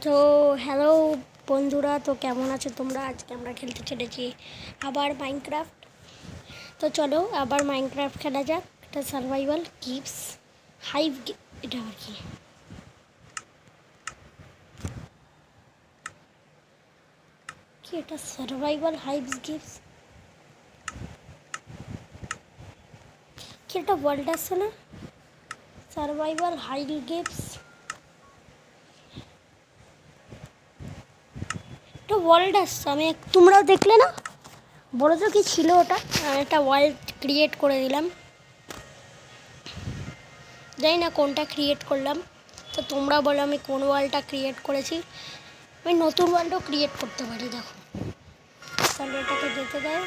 তো হ্যালো বন্ধুরা, তো কেমন আছো তোমরা? আজকে আমরা খেলতে চলেছি আবার মাইনক্রাফট। তো চলো আবার মাইনক্রাফট খেলা যাক। এটা সার্ভাইভাল গিভস হাইভ, এটা আর কি এটা সার্ভাইভাল হাইভস গিভস কি একটা ওয়ার্ল্ড আসছে না? সার্ভাইভাল হাইভ গিভস একটা ওয়ার্ল্ড আসছে, তোমরাও দেখলে না? বলো তো কি ছিল ওটা? একটা ওয়ার্ল্ড ক্রিয়েট করে দিলাম, জানি না কোনটা ক্রিয়েট করলাম। তো তোমরা বলো আমি কোন ওয়ার্ল্ডটা ক্রিয়েট করেছি। আমি নতুন ওয়ার্ল্ডও ক্রিয়েট করতে পারি। দেখো তাহলে এটাকে যেতে দেয়।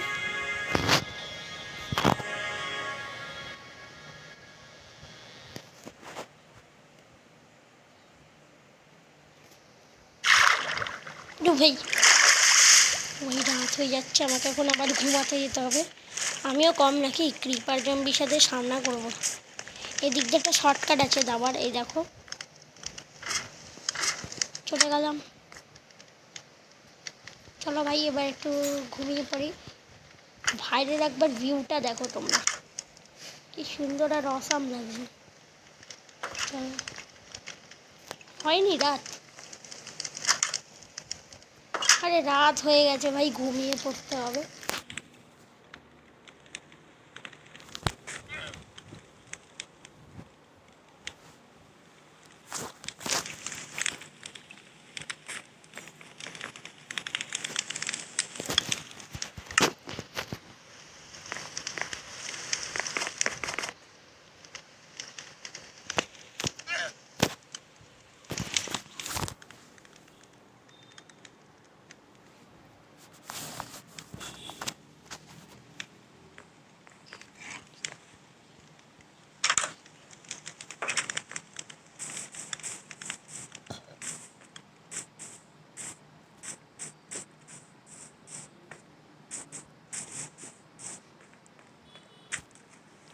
ভাই ওই রাত হয়ে যাচ্ছে, আমাকে এখন আবার ঘুমাতে যেতে হবে। আমিও কম নাকি ক্রিপার জম্বির সাথে সামনা করবো। এদিক দিয়ে একটা শর্টকাট আছে দাবার, এই দেখো চলে গেলাম। চলো ভাই এবার একটু ঘুমিয়ে পড়ি। বাইরের একবার ভিউটা দেখো তোমরা, কি সুন্দর আর অসাম লাগছে। হয়নি রাত? আরে রাত হয়ে গেছে ভাই, ঘুমিয়ে পড়তে হবে।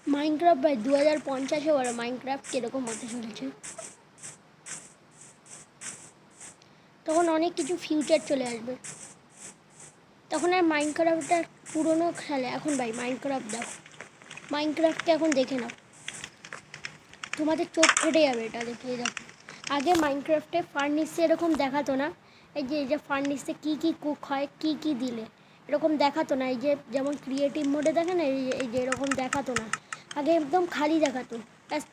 মাইনক্রাফট ভাই 2050-এ বলো মাইনক্রাফট কীরকম হতে চলেছে। তখন অনেক কিছু ফিউচার চলে আসবে, তখন আর মাইনক্রাফটটা পুরনো খেলে। এখন ভাই মাইনক্রাফট দাও, মাইনক্রাফটকে এখন দেখে নাও, তোমাদের চোখ ফেটে যাবে এটা দেখিয়ে দাও। আগে মাইনক্রাফটে ফার্নিসে এরকম দেখাতো না, এই যে ফার্নিসে কী কী কুক হয়, কী কী দিলে এরকম দেখাতো না। এই যে যেমন ক্রিয়েটিভ মোডে দেখে না, এই যে এরকম দেখাতো না। আগে একদম খালি দেখাতো, ব্যাস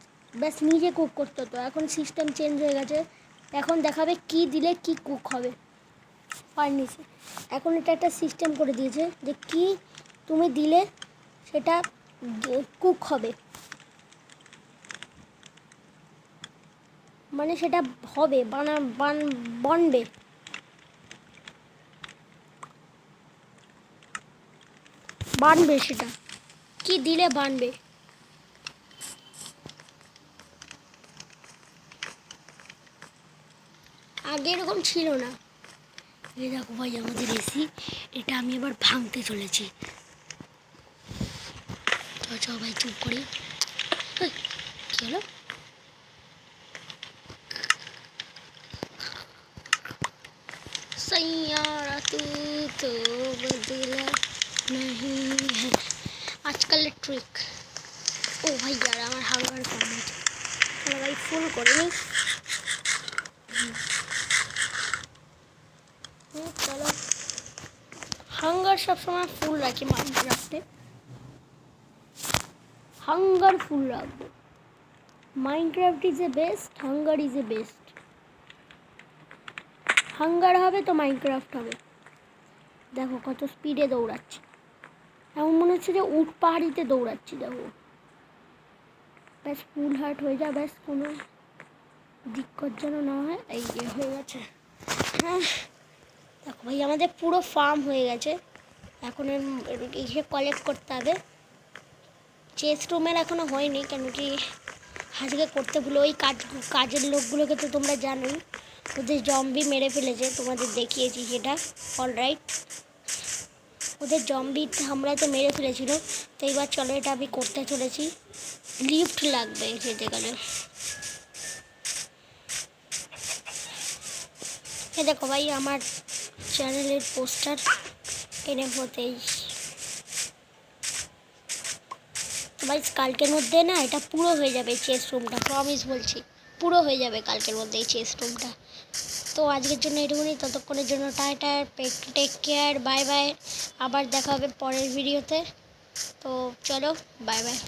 ব্যাস নিজে কুক করতে হতো। এখন সিস্টেম চেঞ্জ হয়ে গেছে, এখন দেখাবে কী দিলে কী কুক হবে ফার্নিসে। এখন এটা একটা সিস্টেম করে দিয়েছে যে কী তুমি দিলে সেটা কুক হবে, মানে সেটা হবে বানবে। বানবে সেটা কি দিলে বানবে। আগে এরকম ছিল না। এই দেখো ভাই আমাদের এসি, এটা আমি এবার ভাঙতে চলেছি। চল ভাই চুপ করি। কি হলো? सैयारा तू तो बदला नहीं है आजकल ट्रिक। ও ভাই यार আমার হাঙ্গার কম আছে, তাহলে ভাই ফুল করে নি। চলো হাঙ্গার সবসময় ফুল রাখি মাইনক্রাফটে, হাঙ্গার ফুল রাখবো। Minecraft is a best, hunger is a best. Hunger হবে তো মাইনক্রাফট হবে। দেখো কত স্পিডে দৌড়াচ্ছি, এমন মনে হচ্ছে যে উট পাহাড়িতে দৌড়াচ্ছি। দেখো ব্যাস ফুল হার্ট হয়ে যায়, ব্যাস কোনো দিক্কত যেন না হয়। এই যে হয়ে গেছে। হ্যাঁ দেখো ভাই আমাদের পুরো ফার্ম হয়ে গেছে। এখন এসে কালেক্ট করতে হবে। চেস রুমের এখনও হয়নি, কেন কি আজকে করতে ভুলে ওই কাজের লোকগুলোকে তো তোমরা জানোই, ওদের জম্বি মেরে ফেলেছে, তোমাদের দেখিয়েছি সেটা। অলরাইট, ওদের জম্বি হামলাতে মেরে ফেলেছিল। তো এইবার চলো এটা আমি করতে চলেছি। লিফট লাগবে যেতে গেলে। এই দেখো ভাই আমার চ্যানেলের পোস্টার NF23। তো ভাই কালকের মধ্যে না এটা পুরো হয়ে যাবে চেস রুমটা, প্রমিস বলছি পুরো হয়ে যাবে কালকের মধ্যে এই চেস রুমটা। তো আজকের জন্য এটুকুনি, ততক্ষণের জন্য tata, take care, bye bye. আবার দেখা হবে পরের ভিডিওতে। তো চলো, বাই বাই।